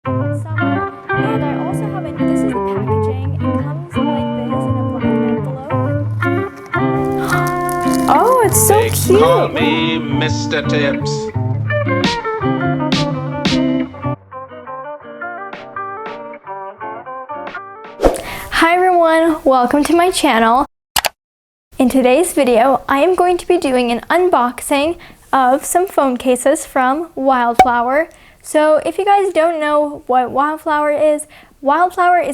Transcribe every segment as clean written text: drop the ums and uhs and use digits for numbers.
summer. And I also have this is the packaging. It comes like this in a black envelope. Oh, it's so cute. Call me Mr. Tips. Hi everyone, welcome to my channel. In today's video, I am going to be doing an unboxing of some phone cases from Wildflower. So if you guys don't know what Wildflower is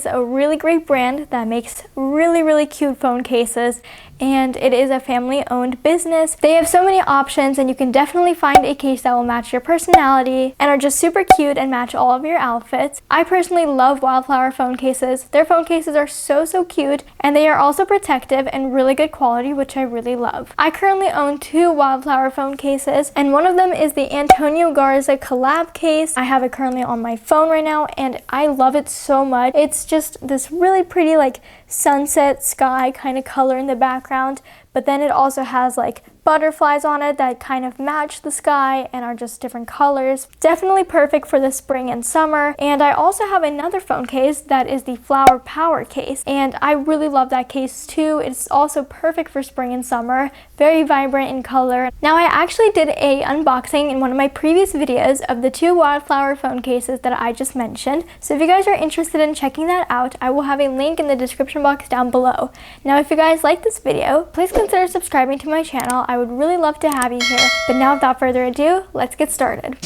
a really great brand that makes really cute phone cases, and it is a family-owned business. They have so many options, and you can definitely find a case that will match your personality and are just super cute and match all of your outfits. I personally love Wildflower phone cases. Their phone cases are so cute, and they are also protective and really good quality, which I really love. I currently own two Wildflower phone cases, and one of them is the Antonio Garza collab case. I have it currently on my phone right now, and I love it so much. It's just this really pretty like sunset sky kind of color in the background, but then it also has like butterflies on it that kind of match the sky and are just different colors. Definitely perfect for the spring and summer. And I also have another phone case that is the Flower Power case, and I really love that case too. It's also perfect for spring and summer, very vibrant in color. Now I actually did a unboxing in one of my previous videos of the two Wildflower phone cases that I just mentioned, so if you guys are interested in checking that out, I will have a link in the description box down below. Now if you guys like this video, please consider subscribing to my channel. I would really love to have you here. But now without further ado, let's get started.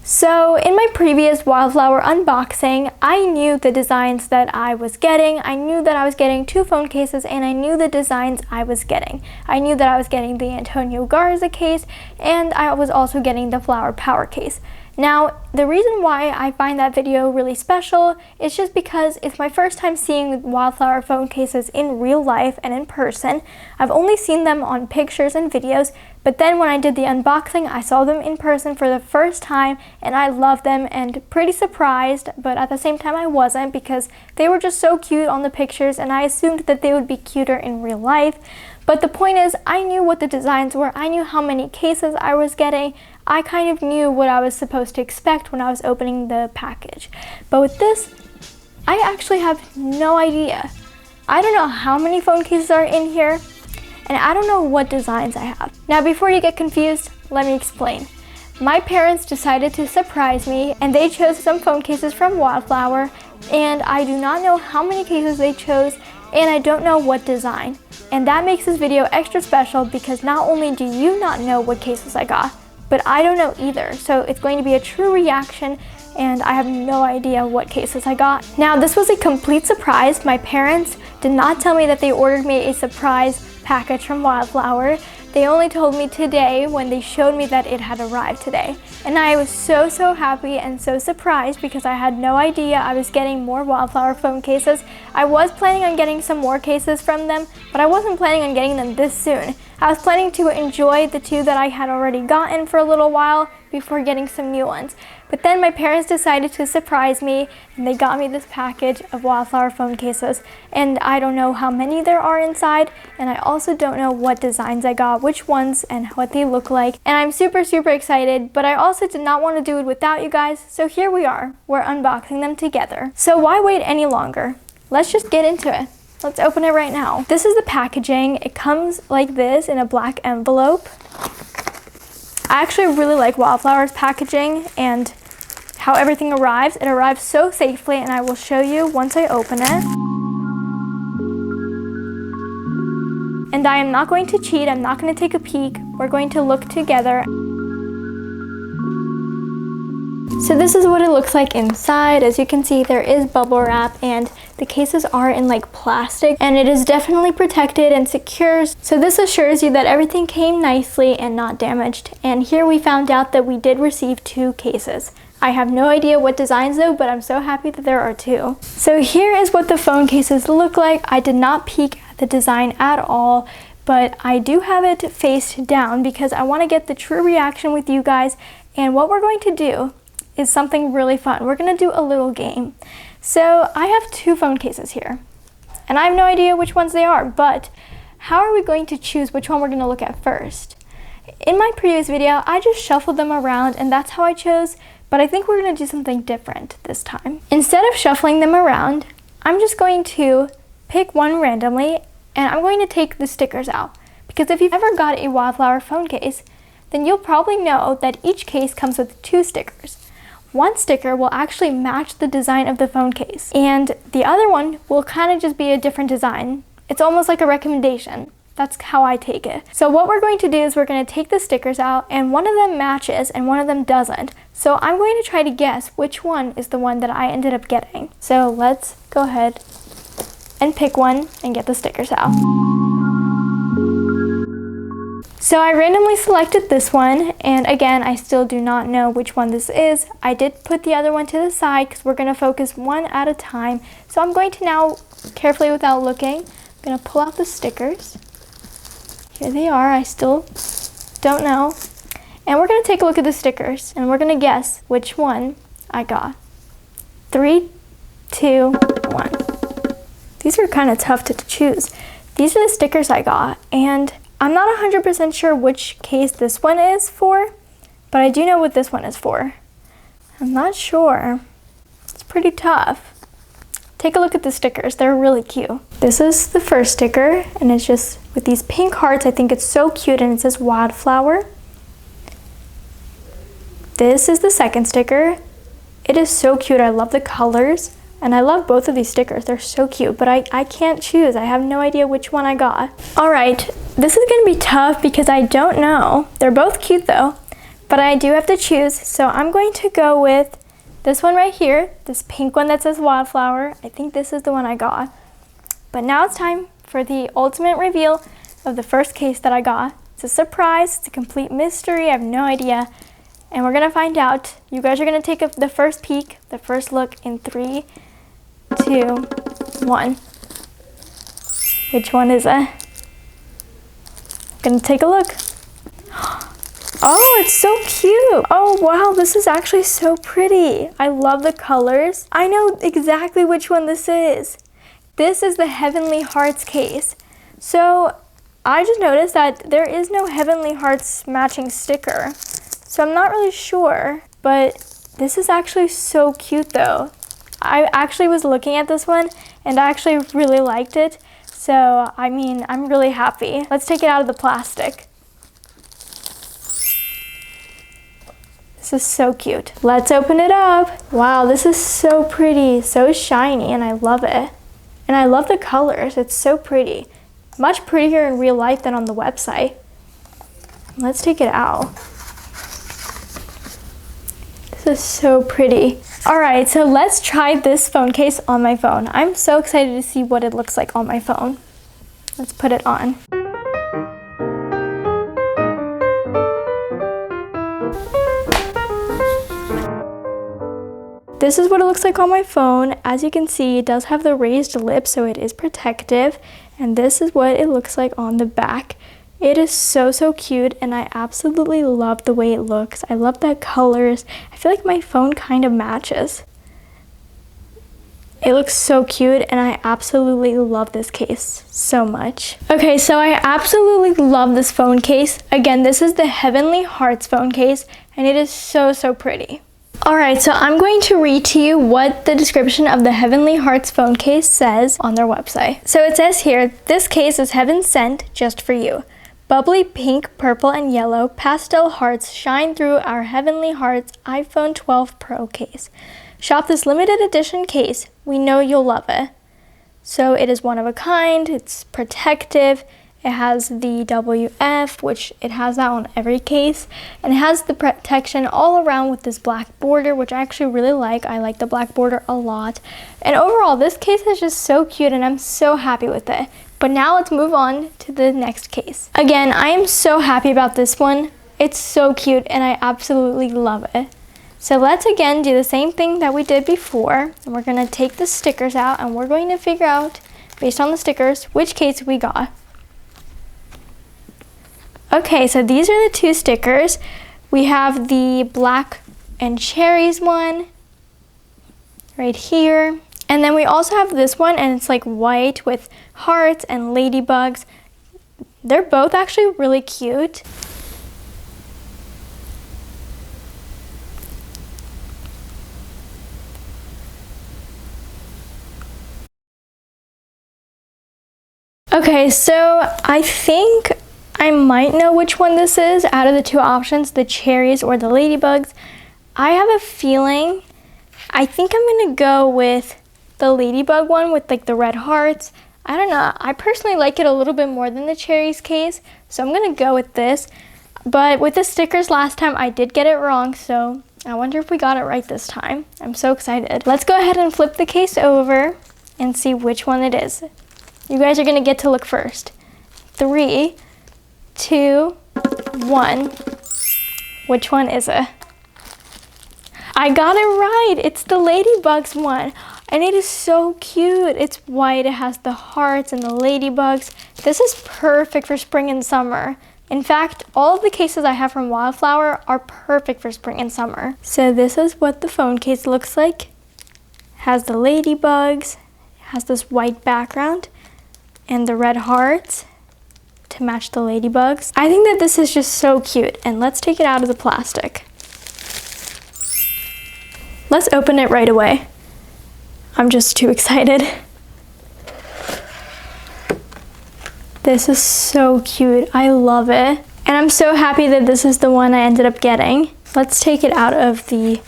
So in my previous Wildflower unboxing, I knew the designs that I was getting. I knew that I was getting two phone cases, and I knew the designs I was getting. I knew that I was getting the Antonio Garza case, and I was also getting the Flower Power case. Now, the reason why I find that video really special is just because it's my first time seeing Wildflower phone cases in real life and in person. I've only seen them on pictures and videos, but then when I did the unboxing, I saw them in person for the first time, and I love them and pretty surprised, but at the same time I wasn't, because they were just so cute on the pictures and I assumed that they would be cuter in real life. But the point is, I knew what the designs were, I knew how many cases I was getting, I kind of knew what I was supposed to expect when I was opening the package. But with this, I actually have no idea. I don't know how many phone cases are in here, and I don't know what designs I have. Now before you get confused, let me explain. My parents decided to surprise me, and they chose some phone cases from Wildflower, and I do not know how many cases they chose, and I don't know what design. And that makes this video extra special because not only do you not know what cases I got, but I don't know either. So it's going to be a true reaction, and I have no idea what cases I got. Now this was a complete surprise. My parents did not tell me that they ordered me a surprise package from Wildflower. They only told me today when they showed me that it had arrived today. And I was so happy and so surprised because I had no idea I was getting more Wildflower phone cases. I was planning on getting some more cases from them, but I wasn't planning on getting them this soon. I was planning to enjoy the two that I had already gotten for a little while before getting some new ones. But then my parents decided to surprise me, and they got me this package of Wildflower phone cases, and I don't know how many there are inside, and I also don't know what designs I got, which ones, and what they look like. And I'm super excited, but I also did not want to do it without you guys, so here we are. We're unboxing them together. So why wait any longer? Let's just get into it. Let's open it right now. This is the packaging. It comes like this in a black envelope. I actually really like Wildflower's packaging and how everything arrives. It arrives so safely, and I will show you once I open it. And I am not going to cheat. I'm not going to take a peek. We're going to look together. So this is what it looks like inside. As you can see, there is bubble wrap, and the cases are in like plastic, and it is definitely protected and secure. So this assures you that everything came nicely and not damaged. And here we found out that we did receive two cases. I have no idea what designs though, but I'm so happy that there are two. So here is what the phone cases look like. I did not peek at the design at all, but I do have it faced down because I want to get the true reaction with you guys. And what we're going to do is something really fun. We're gonna do a little game. So I have two phone cases here, and I have no idea which ones they are, but how are we going to choose which one we're gonna look at first? In my previous video, I just shuffled them around and that's how I chose, but I think we're gonna do something different this time. Instead of shuffling them around, I'm just going to pick one randomly and I'm going to take the stickers out. Because if you've ever got a Wildflower phone case, then you'll probably know that each case comes with 2 stickers. One sticker will actually match the design of the phone case, and the other one will kind of just be a different design. It's almost like a recommendation. That's how I take it. So what we're going to do is we're going to take the stickers out, and one of them matches and one of them doesn't. So I'm going to try to guess which one is the one that I ended up getting. So let's go ahead and pick one and get the stickers out. So I randomly selected this one, and again, I still do not know which one this is. I did put the other one to the side because we're going to focus one at a time. So I'm going to now, carefully without looking, I'm going to pull out the stickers. Here they are. I still don't know. And we're going to take a look at the stickers, and we're going to guess which one I got. 3, 2, 1. These are kind of tough to choose. These are the stickers I got, and I'm not 100% sure which case this one is for, but I do know what this one is for. I'm not sure. It's pretty tough. Take a look at the stickers. They're really cute. This is the first sticker, and it's just with these pink hearts. I think it's so cute, and it says Wildflower. This is the second sticker. It is so cute. I love the colors. And I love both of these stickers. They're so cute, but I can't choose. I have no idea which one I got. All right, this is gonna be tough because I don't know. They're both cute though, but I do have to choose. So I'm going to go with this one right here, this pink one that says Wildflower. I think this is the one I got. But now it's time for the ultimate reveal of the first case that I got. It's a surprise, it's a complete mystery, I have no idea. And we're gonna find out. You guys are gonna take the first peek, the first look in 3, 2, 1. Which one is it? Gonna take a look. Oh, it's so cute. Oh, wow, this is actually so pretty. I love the colors. I know exactly which one this is. This is the Heavenly Hearts case. So I just noticed that there is no Heavenly Hearts matching sticker. So I'm not really sure, but this is actually so cute though. I actually was looking at this one and I actually really liked it. So, I mean, I'm really happy. Let's take it out of the plastic. This is so cute. Let's open it up. Wow, this is so pretty, so shiny, and I love it. And I love the colors, it's so pretty. Much prettier in real life than on the website. Let's take it out. This is so pretty. All right, so let's try this phone case on my phone. I'm so excited to see what it looks like on my phone. Let's put it on. This is what it looks like on my phone. As you can see, it does have the raised lip, so it is protective. And this is what it looks like on the back. It is so, so cute, and I absolutely love the way it looks. I love the colors. I feel like my phone kind of matches. It looks so cute, and I absolutely love this case so much. Okay, so I absolutely love this phone case. Again, this is the Heavenly Hearts phone case, and it is so, so pretty. Alright, so I'm going to read to you what the description of the Heavenly Hearts phone case says on their website. So it says here, this case is heaven sent just for you. Bubbly pink, purple, and yellow pastel hearts shine through our Heavenly Hearts iPhone 12 Pro case. Shop this limited edition case. We know you'll love it. So it is one of a kind, it's protective, it has the WF, which it has that on every case, and it has the protection all around with this black border, which I actually really like. I like the black border a lot. And overall, this case is just so cute, and I'm so happy with it. But now let's move on to the next case. Again, I am so happy about this one. It's so cute, and I absolutely love it. So let's again do the same thing that we did before, and we're gonna take the stickers out, and we're going to figure out, based on the stickers, which case we got. Okay, so these are the 2 stickers. We have the black and cherries one right here. And then we also have this one, and it's like white with hearts and ladybugs. They're both actually really cute. Okay, so I think I might know which one this is out of the two options, the cherries or the ladybugs. I have a feeling, I think I'm gonna go with the ladybug one with like the red hearts. I don't know, I personally like it a little bit more than the cherries case, so I'm gonna go with this. But with the stickers last time, I did get it wrong, so I wonder if we got it right this time. I'm so excited. Let's go ahead and flip the case over and see which one it is. You guys are gonna get to look first. 3, 2, 1. Which one is it? I got it right. It's the ladybugs one. And it is so cute. It's white, it has the hearts and the ladybugs. This is perfect for spring and summer. In fact, all of the cases I have from Wildflower are perfect for spring and summer. So this is what the phone case looks like. Has the ladybugs, has this white background, and the red hearts to match the ladybugs. I think that this is just so cute, and let's take it out of the plastic. Let's open it right away. I'm just too excited. This is so cute. I love it. And I'm so happy that this is the one I ended up getting. Let's take it out of the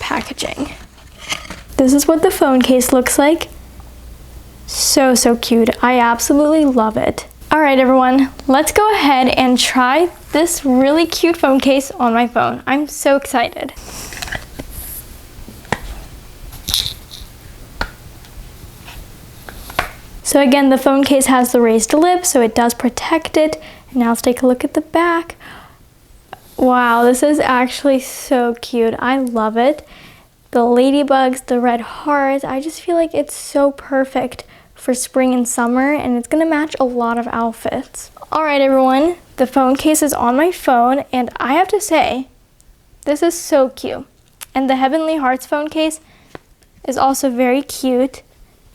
packaging. This is what the phone case looks like. So cute. I absolutely love it. All right, everyone, let's go ahead and try this really cute phone case on my phone. I'm so excited. So again, the phone case has the raised lip, so it does protect it. And now let's take a look at the back. Wow, this is actually so cute. I love it. The ladybugs, the red hearts, I just feel like it's so perfect for spring and summer, and it's gonna match a lot of outfits. All right, everyone, the phone case is on my phone, and I have to say, this is so cute. And the Heavenly Hearts phone case is also very cute,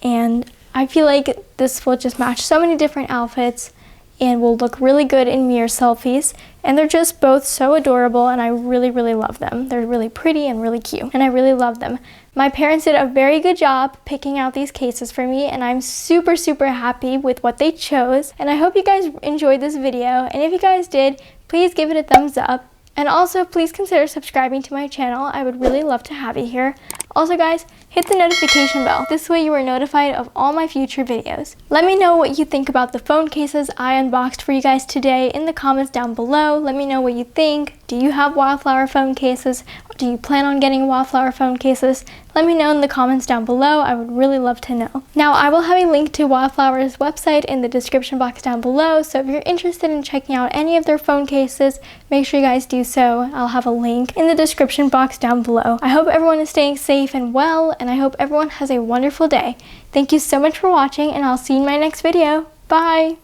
and I feel like this will just match so many different outfits and will look really good in mirror selfies. And they're just both so adorable, and I really love them. They're really pretty and really cute, and I really love them. My parents did a very good job picking out these cases for me, and I'm super happy with what they chose. And I hope you guys enjoyed this video, and if you guys did, please give it a thumbs up. And also, please consider subscribing to my channel. I would really love to have you here. Also, guys, hit the notification bell. This way you are notified of all my future videos. Let me know what you think about the phone cases I unboxed for you guys today in the comments down below. Let me know what you think. Do you have Wildflower phone cases? Do you plan on getting Wildflower phone cases? Let me know in the comments down below. I would really love to know. Now, I will have a link to Wildflower's website in the description box down below, so if you're interested in checking out any of their phone cases, make sure you guys do so. I'll have a link in the description box down below. I hope everyone is staying safe and well, and I hope everyone has a wonderful day. Thank you so much for watching, and I'll see you in my next video. Bye!